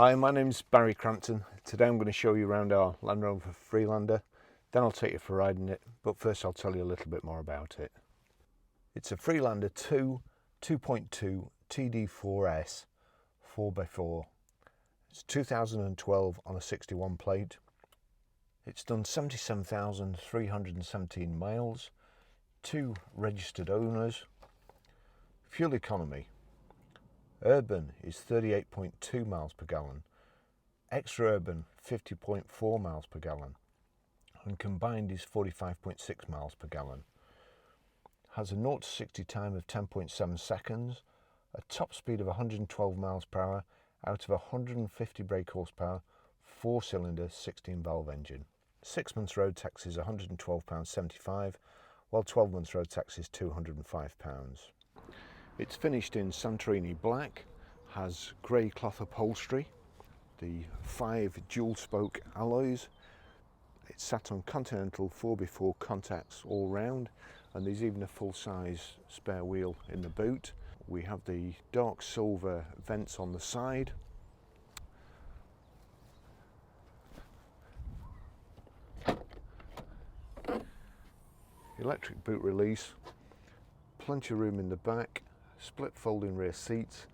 Hi, my name's Barry Crampton. Today I'm going to show you around our Land Rover Freelander, then I'll take you for riding it, but first I'll tell you a little bit more about it. It's a Freelander 2.2 TD4S 4x4. It's 2012 on a 61 plate. It's done 77,317 miles, 2 registered owners. Fuel economy. Urban is 38.2 miles per gallon, extra urban 50.4 miles per gallon, and combined is 45.6 miles per gallon. Has a 0 to 60 time of 10.7 seconds, a top speed of 112 miles per hour out of 150 brake horsepower, 4-cylinder 16 valve engine. 6 months road tax is £112.75, while 12 months road tax is £205. It's finished in Santorini black, has grey cloth upholstery, the 5 dual spoke alloys. It's sat on Continental 4x4 contacts all round, and there's even a full size spare wheel in the boot. We have the dark silver vents on the side. Electric boot release, plenty of room in the back. Split folding rear seats.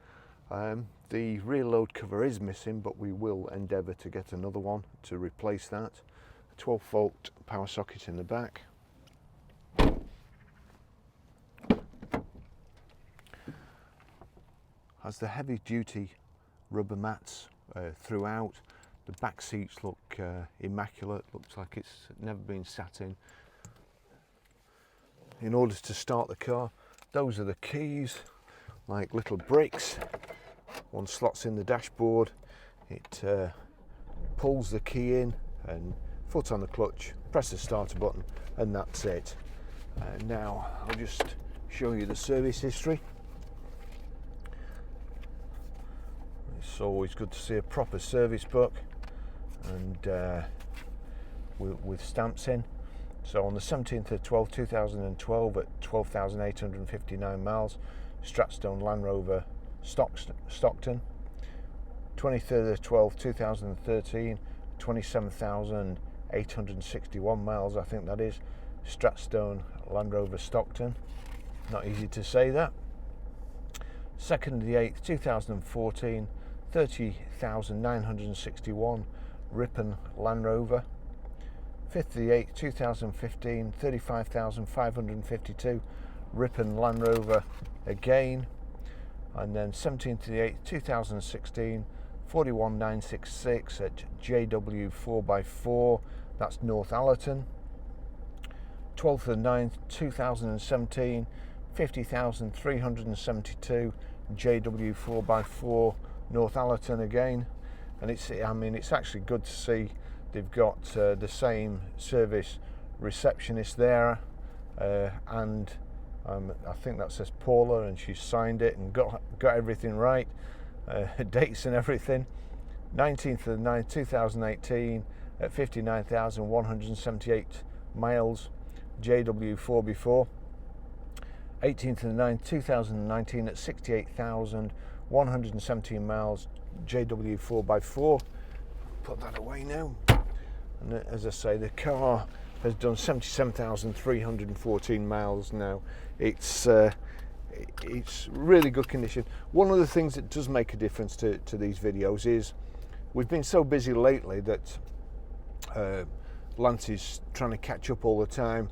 The rear load cover is missing, but we will endeavour to get another one to replace that. A 12-volt power socket in the back. Has the heavy duty rubber mats throughout. The back seats look immaculate, looks like it's never been sat in. In order to start the car, those are the keys, like little bricks. One slots in the dashboard, it pulls the key in and foot on the clutch, press the starter button, and that's it. Now I'll just show you the service history. It's always good to see a proper service book and with stamps in. So on the 17th of 12, 2012 at 12,859 miles, Stratstone Land Rover Stockton. 23rd of 12, 2013, 27,861 miles, I think that is, Stratstone Land Rover Stockton. Not easy to say that. 2nd of the 8th, 2014, 30,961, Ripon Land Rover. 5th of the 8th, 2015, 35,552, Ripon Land Rover again. And then 17th of the 8th, 2016, 41,966 at JW 4x4, that's North Allerton. 12th of the 9th, 2017, 50,372 JW 4x4, North Allerton again. And it's actually good to see they've got the same service receptionist there, and I think that says Paula, and she's signed it and got everything right, dates and everything. 19th of the 9th, 2018 at 59,178 miles, JW 4x4. 18th of the 9th, 2019 at 68,117 miles, JW 4x4. Put that away now. And as I say, the car has done 77,314 miles now. It's really good condition. One of the things that does make a difference to these videos is we've been so busy lately that Lance is trying to catch up all the time.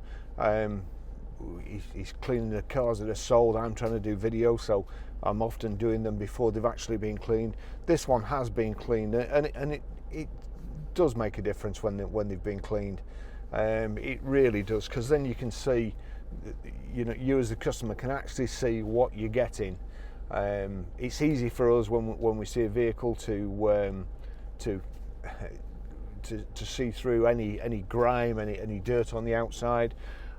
He's cleaning the cars that are sold. I'm trying to do videos, so I'm often doing them before they've actually been cleaned. This one has been cleaned, and it does make a difference when they've been cleaned. It really does, because then you can see, you as the customer can actually see what you're getting. It's easy for us when we see a vehicle to see through any grime, any dirt on the outside,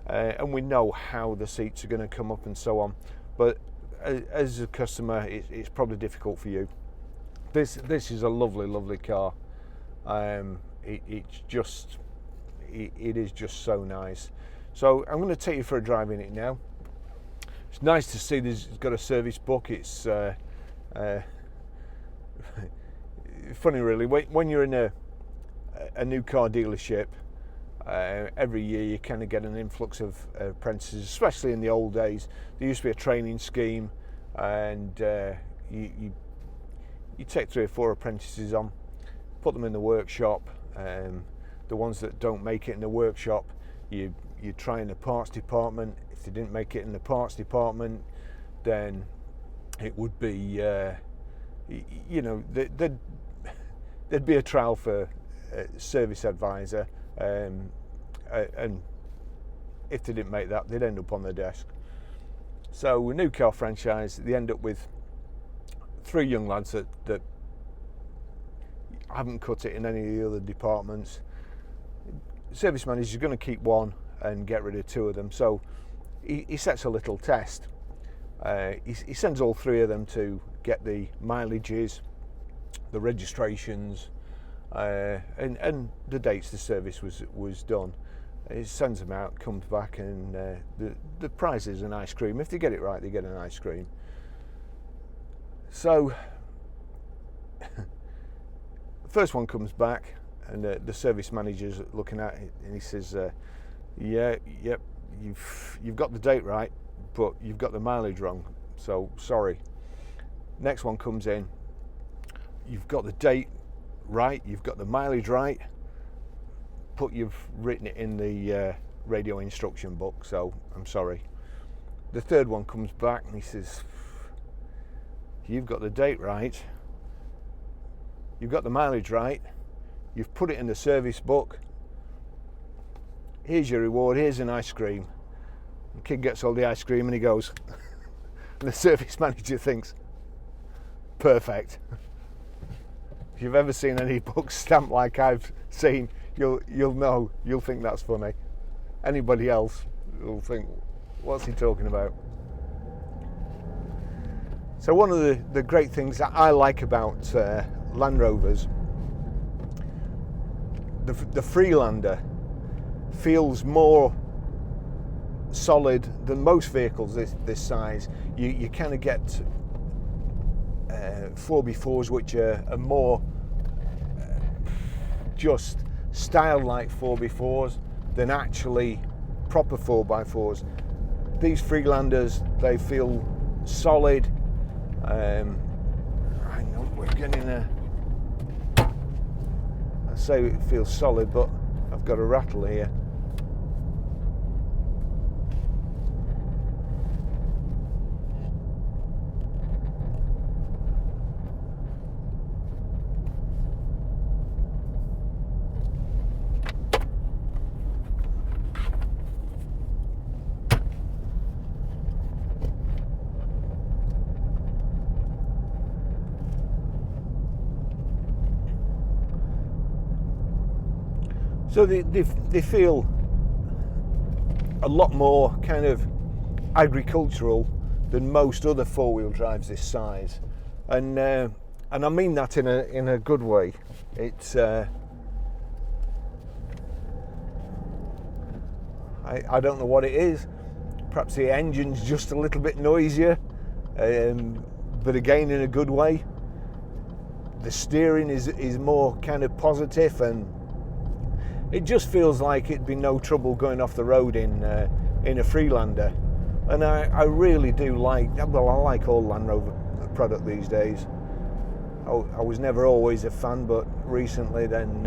and we know how the seats are going to come up and so on. But as a customer, it's probably difficult for you. This is a lovely car. It is just so nice. So I'm going to take you for a drive in it now. It's nice to see it's got a service book. It's funny really, when you're in a new car dealership, every year you kind of get an influx of apprentices, especially in the old days. There used to be a training scheme, and you take 3 or 4 apprentices on, put them in the workshop. The ones that don't make it in the workshop, you try in the parts department. If they didn't make it in the parts department, then it would be, you know, there'd be a trial for service advisor, and if they didn't make that, they'd end up on the desk. So a new car franchise, they end up with 3 young lads that haven't cut it in any of the other departments. Service manager's going to keep 1 and get rid of 2 of them. So he sets a little test. He sends all 3 of them to get the mileages, the registrations, and the dates the service was done. He sends them out, comes back, and the prize is an ice cream. If they get it right, they get an ice cream. So the first one comes back, and the service manager's looking at it, and he says, yep, you've got the date right, but you've got the mileage wrong, so sorry. Next one comes in, you've got the date right, you've got the mileage right, but you've written it in the radio instruction book, so I'm sorry. The third one comes back and he says, you've got the date right, you've got the mileage right, you've put it in the service book, here's your reward, here's an ice cream. The kid gets all the ice cream and he goes, and the service manager thinks, perfect. If you've ever seen any books stamped like I've seen, you'll know, you'll think that's funny. Anybody else will think, what's he talking about? So one of the great things that I like about Land Rovers, the Freelander feels more solid than most vehicles this size. You kind of get 4x4s which are more just styled like 4x4s than actually proper 4x4s. These Freelanders, they feel solid. I know we're getting I say it feels solid, but I've got a rattle here. So they feel a lot more kind of agricultural than most other 4-wheel drives this size, and I mean that in a good way. It's I don't know what it is. Perhaps the engine's just a little bit noisier, but again in a good way. The steering is more kind of positive, and it just feels like it'd be no trouble going off the road in a Freelander. And I really do like, well, I like all Land Rover product these days. I was never always a fan, but recently then,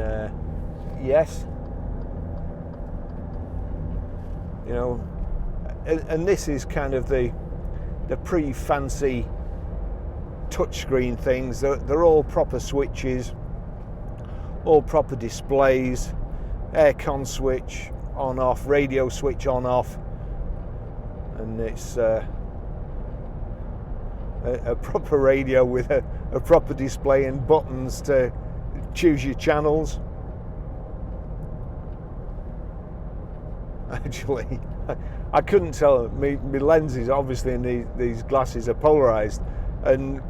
yes. You know, and this is kind of the pre-fancy touchscreen things. They're all proper switches, all proper displays, aircon switch on off, radio switch on off, and it's a proper radio with a proper display and buttons to choose your channels. Actually, I couldn't tell. My lenses, obviously, in these glasses are polarized, and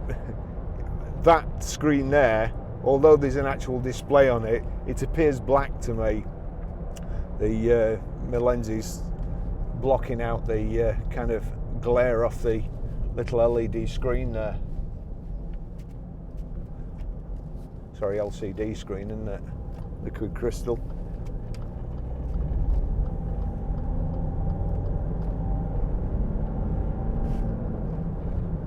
that screen there, although there's an actual display on it, it appears black to me. My lenses blocking out the kind of glare off the little LED screen there. Sorry, LCD screen, isn't it? Liquid crystal.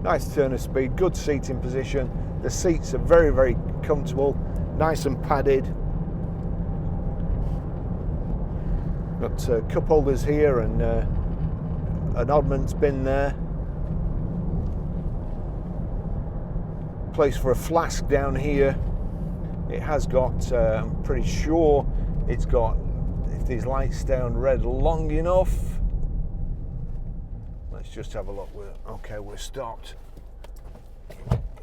Nice turn of speed, good seating position. The seats are very, very comfortable, nice and padded. Got cup holders here and an oddments bin there. Place for a flask down here. It has got, I'm pretty sure it's got, if these lights stay on red long enough. Let's just have a look. Okay, we're stopped.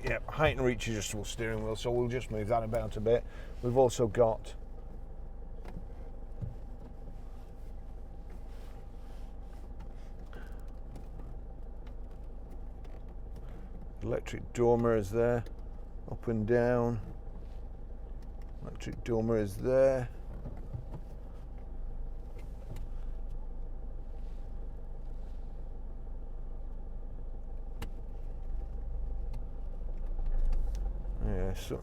Yep, height and reach adjustable steering wheel, so we'll just move that about a bit. We've also got electric door mirrors there, up and down. Electric door mirrors there. Yeah, so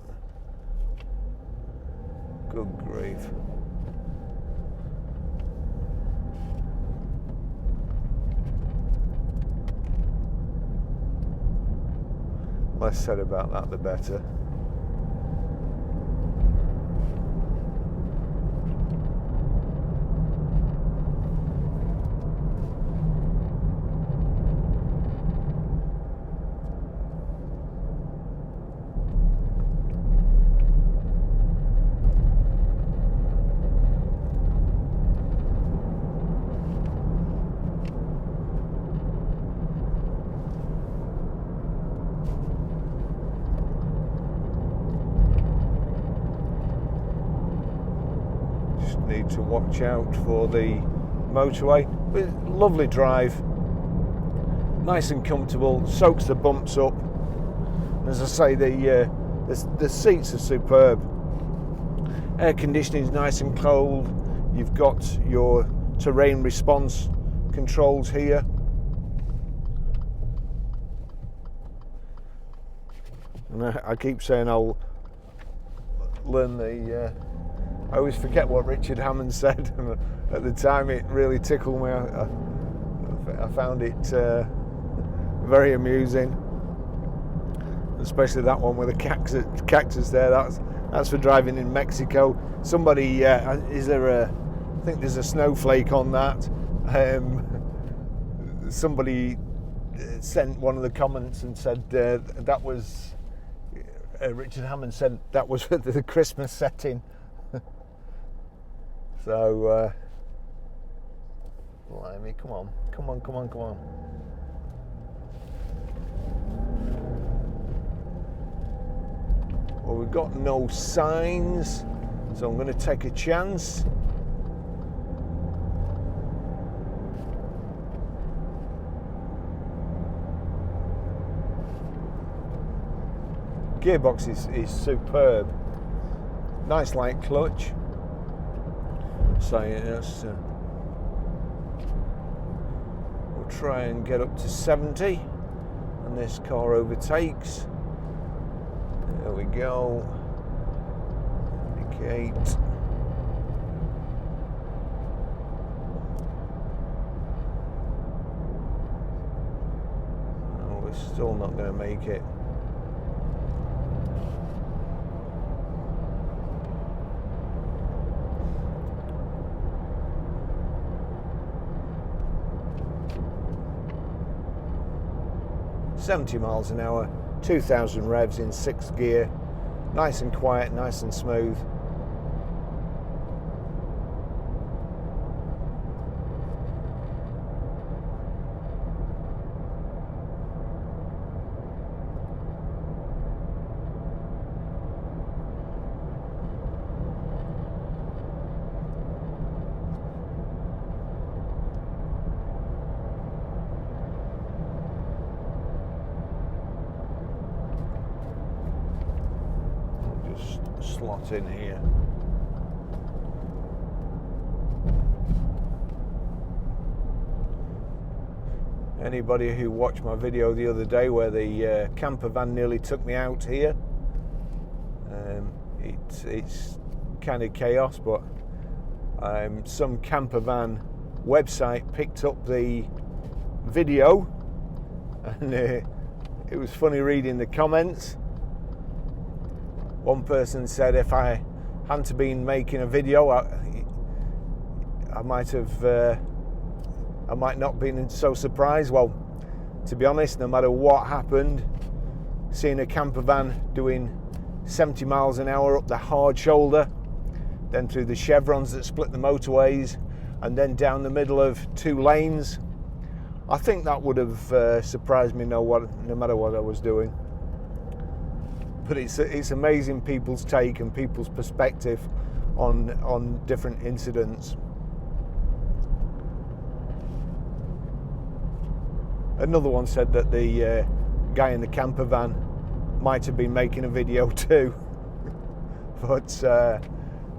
good grief. Less said about that, the better. Need to watch out for the motorway, but lovely drive, nice and comfortable, soaks the bumps up. As I say, the seats are superb. Air conditioning is nice and cold. You've got your terrain response controls here. And I keep saying I'll learn the I always forget what Richard Hammond said. At the time, it really tickled me. I found it very amusing, especially that one with the cactus there. That's for driving in Mexico. Somebody, is there a? I think there's a snowflake on that. Somebody sent one of the comments and said that was Richard Hammond said that was for the Christmas setting. So, blimey, come on. Well, we've got no signs, so I'm going to take a chance. Gearbox is superb. Nice light clutch. So yes, we'll try and get up to 70, and this car overtakes. There we go. Indicate. Oh, we're still not going to make it. .70 miles an hour, 2,000 revs in 6th gear, nice and quiet, nice and smooth. Slot in here. Anybody who watched my video the other day where the camper van nearly took me out here, it's kind of chaos, but some camper van website picked up the video, and it was funny reading the comments. One person said if I hadn't been making a video, I might not have been so surprised. Well, to be honest, no matter what happened, seeing a camper van doing 70 miles an hour up the hard shoulder, then through the chevrons that split the motorways, and then down the middle of two lanes, I think that would have surprised me no matter what I was doing. But it's amazing people's take and people's perspective on different incidents. Another one said that the guy in the camper van might have been making a video too. But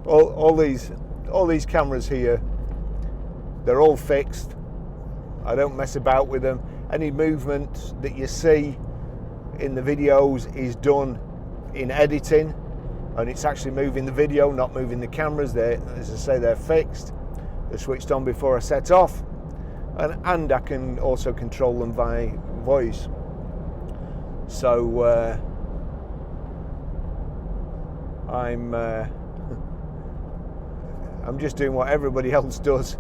all these cameras here, they're all fixed. I don't mess about with them. Any movement that you see in the videos is done in editing, and it's actually moving the video, not moving the cameras. As I say, they're fixed. They're switched on before I set off, and I can also control them by voice. So I'm just doing what everybody else does.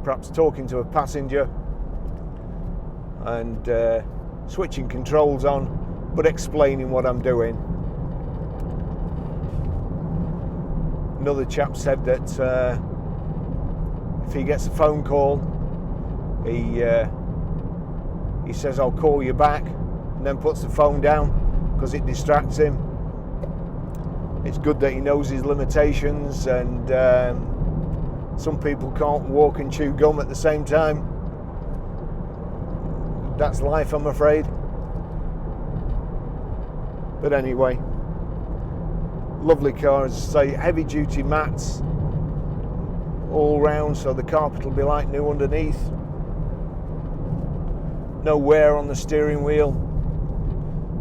Perhaps talking to a passenger and switching controls on, but explaining what I'm doing. Another chap said that if he gets a phone call, he says, "I'll call you back," and then puts the phone down because it distracts him. It's good that he knows his limitations, and some people can't walk and chew gum at the same time. That's life, I'm afraid. But anyway, lovely car, as I say, heavy duty mats all round, so the carpet will be like new underneath. No wear on the steering wheel.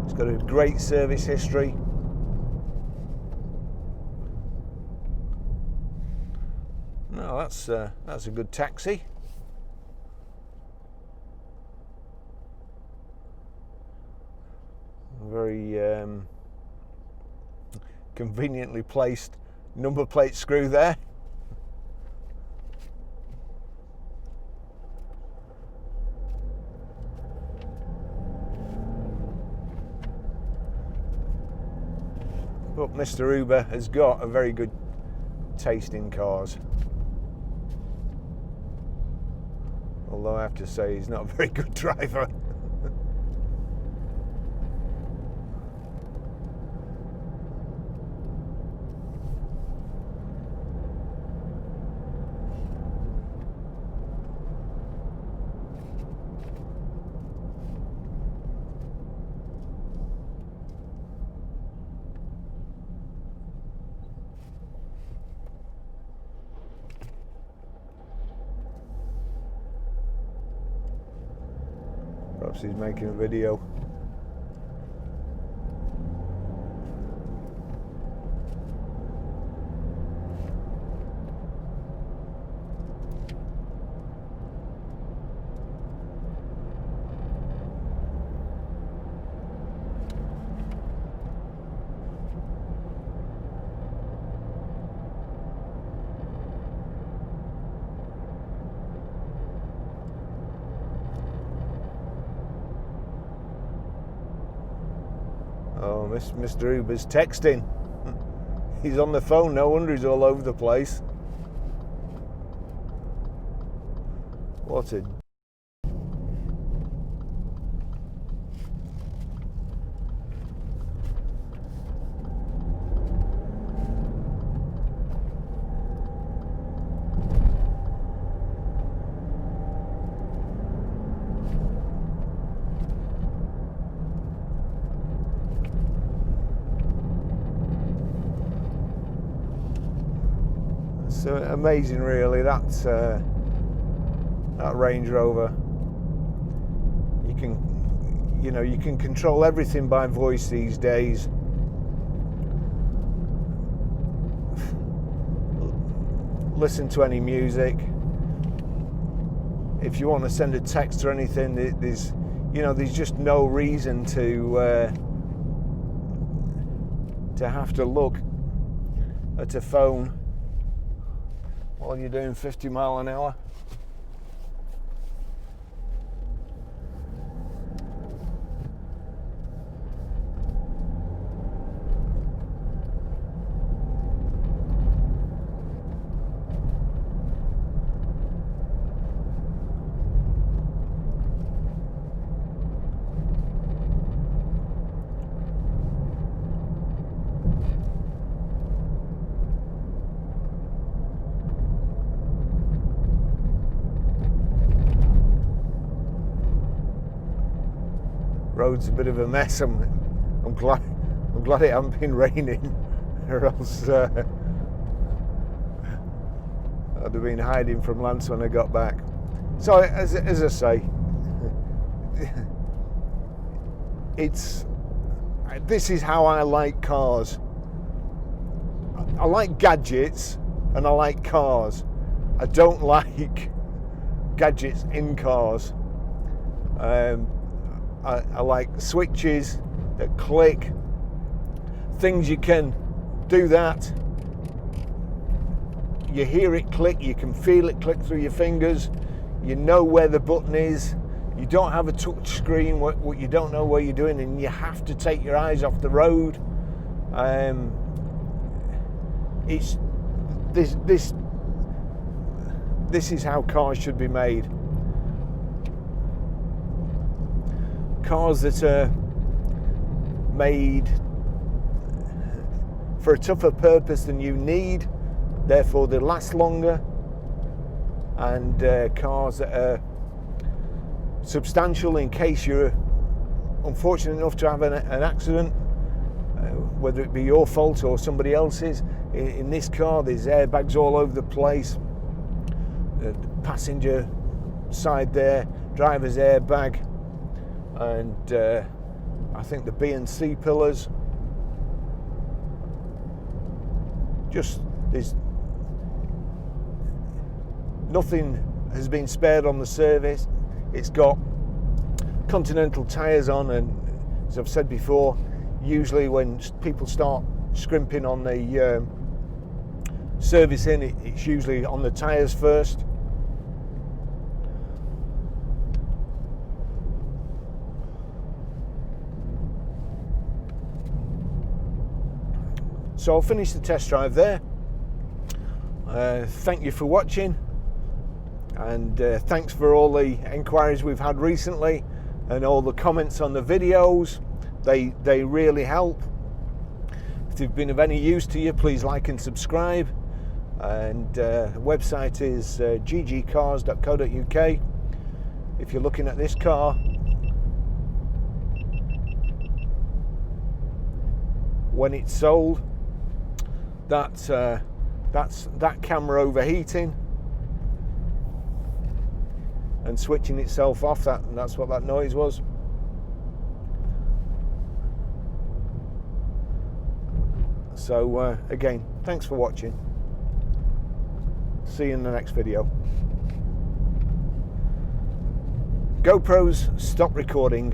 It's got a great service history. No, that's a good taxi. Very conveniently placed number plate screw there. But Mr. Uber has got a very good taste in cars. Although I have to say he's not a very good driver. Perhaps he's making a video. Oh, Mr. Uber's texting. He's on the phone, no wonder he's all over the place. What a... So amazing, really. That Range Rover. You can control everything by voice these days. listen to any music. If you want to send a text or anything, there's just no reason to have to look at a phone while you're doing 50 miles an hour. Road's a bit of a mess. I'm glad it hasn't been raining, or else I'd have been hiding from Lance when I got back. So as I say, this is how I like cars. I like gadgets and I like cars. I don't like gadgets in cars. I like switches that click, things you can do that. You hear it click, you can feel it click through your fingers, you know where the button is, you don't have a touch screen, what you don't know what you're doing, and you have to take your eyes off the road. This is how cars should be made. Cars that are made for a tougher purpose than you need, therefore they last longer, and cars that are substantial in case you're unfortunate enough to have an accident, whether it be your fault or somebody else's. In this car there's airbags all over the place, the passenger side there, driver's airbag, and I think the B and C pillars. Just, there's nothing has been spared on the service. It's got Continental tyres on, and as I've said before, usually when people start scrimping on the servicing, it's usually on the tyres first. So I'll finish the test drive there. Thank you for watching, and thanks for all the enquiries we've had recently and all the comments on the videos. They really help. If they've been of any use to you, please like and subscribe. And the website is ggcars.co.uk. If you're looking at this car, when it's sold, that's that camera overheating and switching itself off. That's what that noise was. So again, thanks for watching. See you in the next video. GoPros, stop recording.